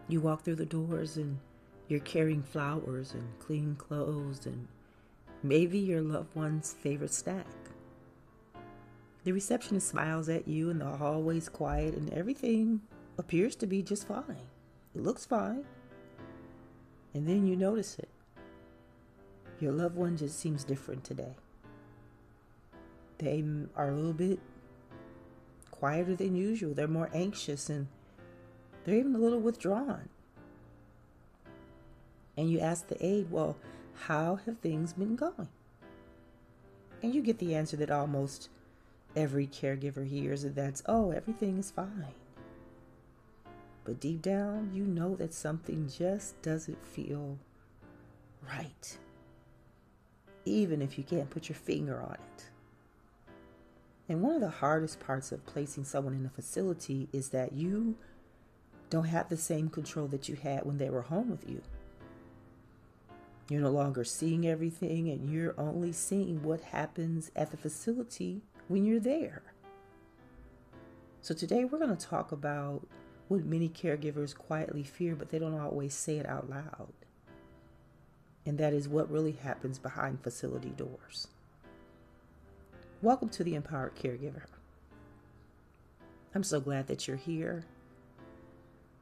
You walk through the doors and you're carrying flowers and clean clothes and maybe your loved one's favorite snack. The receptionist smiles at you and the hallway's quiet and everything appears to be just fine. It looks fine. And then you notice it. Your loved one just seems different today. They are a little bit quieter than usual. They're more anxious and they're even a little withdrawn. And you ask the aide, well, how have things been going? And you get the answer that almost every caregiver hears, and that's, oh, everything is fine. But deep down, you know that something just doesn't feel right, even if you can't put your finger on it. And one of the hardest parts of placing someone in a facility is that you don't have the same control that you had when they were home with you. You're no longer seeing everything, and you're only seeing what happens at the facility when you're there. So today we're going to talk about what many caregivers quietly fear, but they don't always say it out loud. And that is what really happens behind facility doors. Welcome to the Empowered Caregiver. I'm so glad that you're here.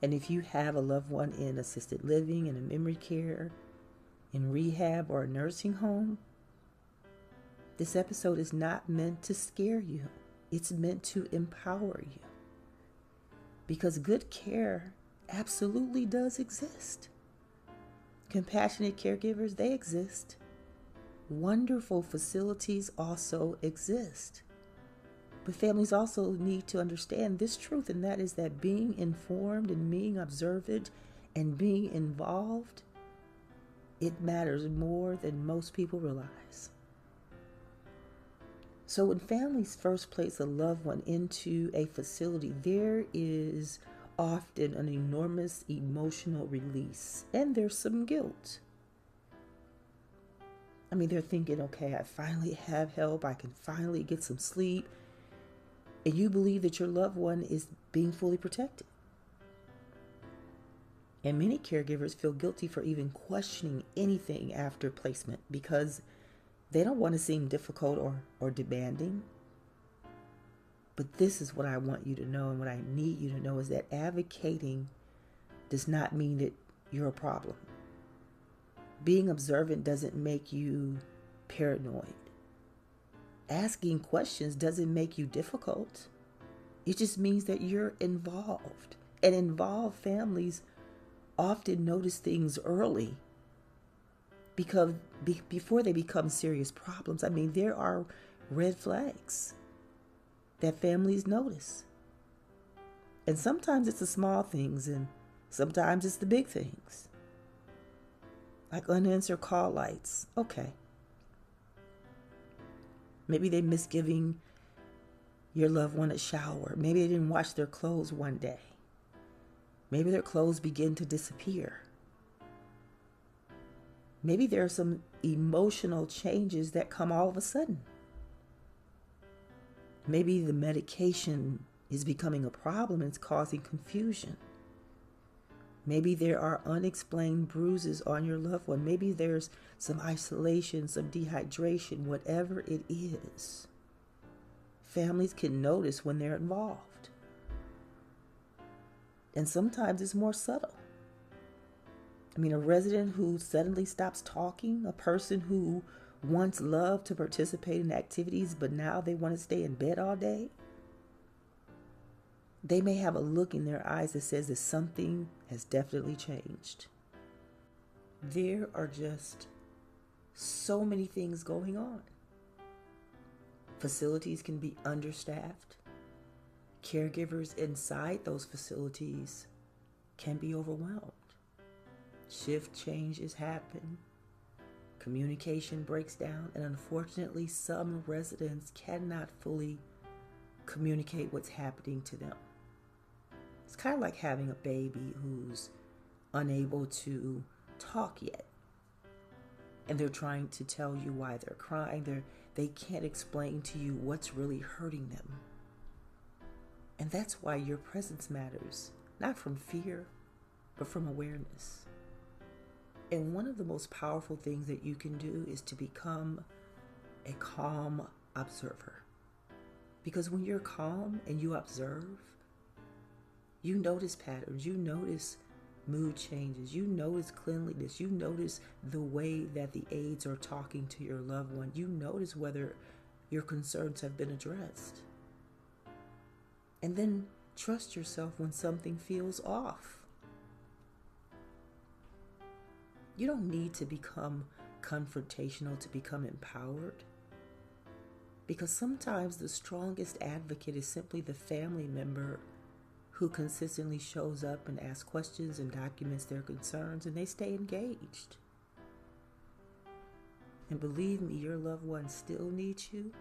And if you have a loved one in assisted living, in a memory care, in rehab, or a nursing home, this episode is not meant to scare you. It's meant to empower you. Because good care absolutely does exist. Compassionate caregivers, they exist. Wonderful facilities also exist. But families also need to understand this truth, and that is that being informed and being observant and being involved, it matters more than most people realize. So when families first place a loved one into a facility, there is often an enormous emotional release, and there's some guilt. I mean, they're thinking, okay, I finally have help. I can finally get some sleep. And you believe that your loved one is being fully protected. And many caregivers feel guilty for even questioning anything after placement because they don't want to seem difficult or demanding. But this is what I want you to know, and what I need you to know is that advocating does not mean that you're a problem. Being observant doesn't make you paranoid. Asking questions doesn't make you difficult. It just means that you're involved. And involved families often notice things early because before they become serious problems. I mean, there are red flags that families notice. And sometimes it's the small things, and sometimes it's the big things. Like unanswered call lights. Okay. Maybe they miss giving your loved one a shower. Maybe they didn't wash their clothes one day. Maybe their clothes begin to disappear. Maybe there are some emotional changes that come all of a sudden. Maybe the medication is becoming a problem and it's causing confusion. Maybe there are unexplained bruises on your loved one. Maybe there's some isolation, some dehydration, whatever it is. Families can notice when they're involved. And sometimes it's more subtle. I mean, a resident who suddenly stops talking, a person who once loved to participate in activities, but now they want to stay in bed all day. They may have a look in their eyes that says that something has definitely changed. There are just so many things going on. Facilities can be understaffed. Caregivers inside those facilities can be overwhelmed. Shift changes happen. Communication breaks down, and unfortunately, some residents cannot fully communicate what's happening to them. It's kind of like having a baby who's unable to talk yet. And they're trying to tell you why they're crying. They can't explain to you what's really hurting them. And that's why your presence matters, not from fear, but from awareness. And one of the most powerful things that you can do is to become a calm observer. Because when you're calm and you observe, you notice patterns, you notice mood changes, you notice cleanliness, you notice the way that the aides are talking to your loved one, you notice whether your concerns have been addressed. And then trust yourself when something feels off. You don't need to become confrontational to become empowered. Because sometimes the strongest advocate is simply the family member who consistently shows up and asks questions and documents their concerns, and they stay engaged. And believe me, your loved ones still need you.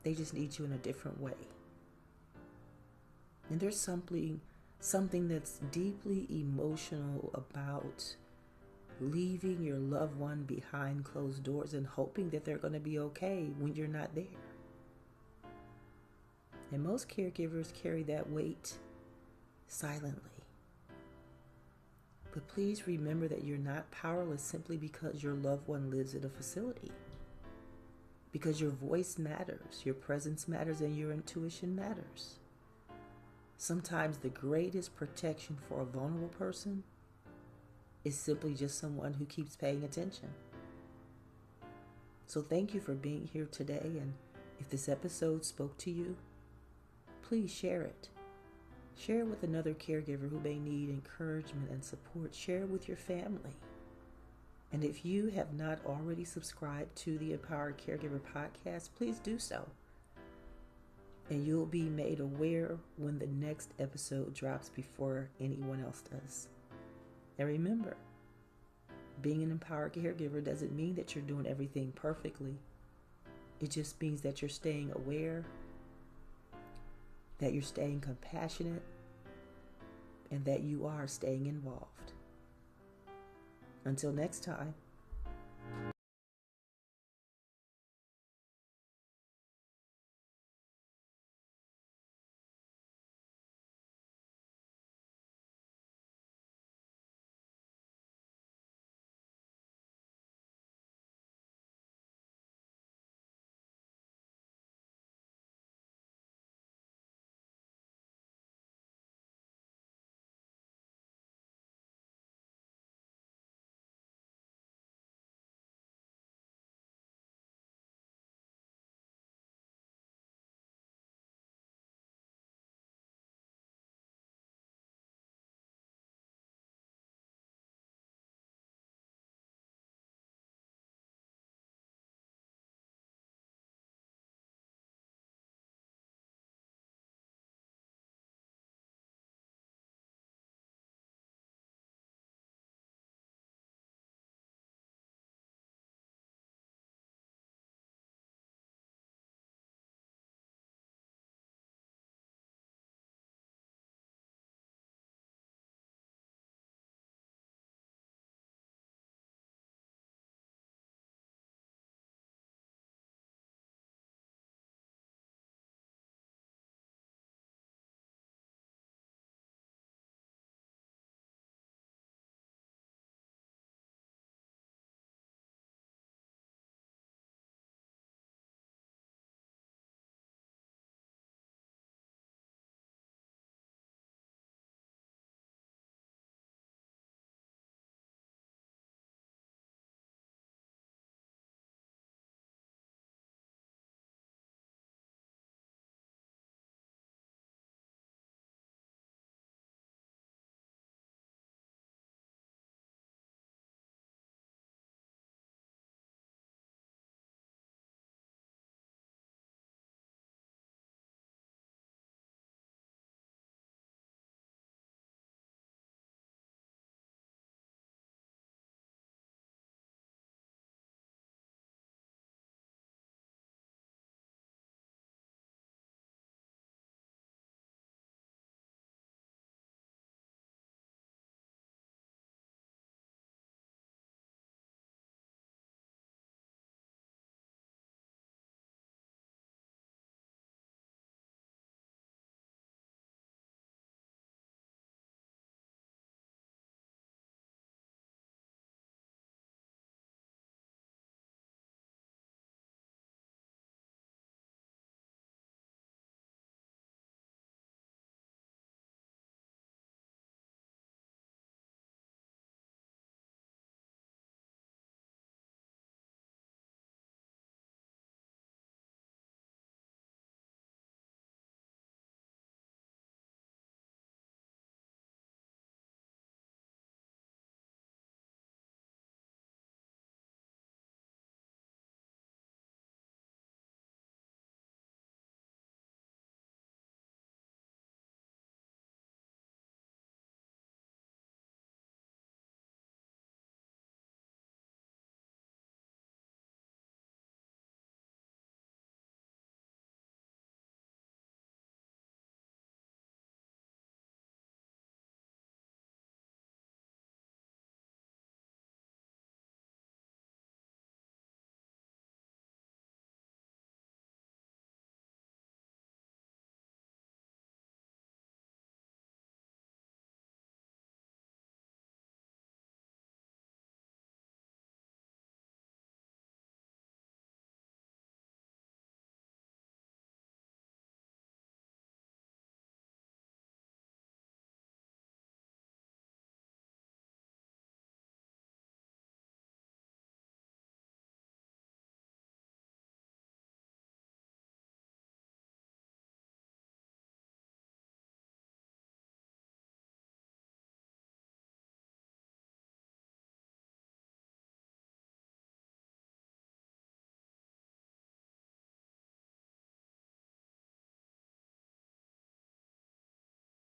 They just need you in a different way. And there's something that's deeply emotional about leaving your loved one behind closed doors and hoping that they're going to be okay when you're not there. And most caregivers carry that weight silently. But please remember that you're not powerless simply because your loved one lives in a facility. Because your voice matters, your presence matters, and your intuition matters. Sometimes the greatest protection for a vulnerable person is simply just someone who keeps paying attention. So thank you for being here today, and if this episode spoke to you, please share it. Share it with another caregiver who may need encouragement and support. Share it with your family. And if you have not already subscribed to the Empowered Caregiver podcast, please do so. And you'll be made aware when the next episode drops before anyone else does. And remember, being an empowered caregiver doesn't mean that you're doing everything perfectly. It just means that you're staying aware, that you're staying compassionate, and that you are staying involved. Until next time.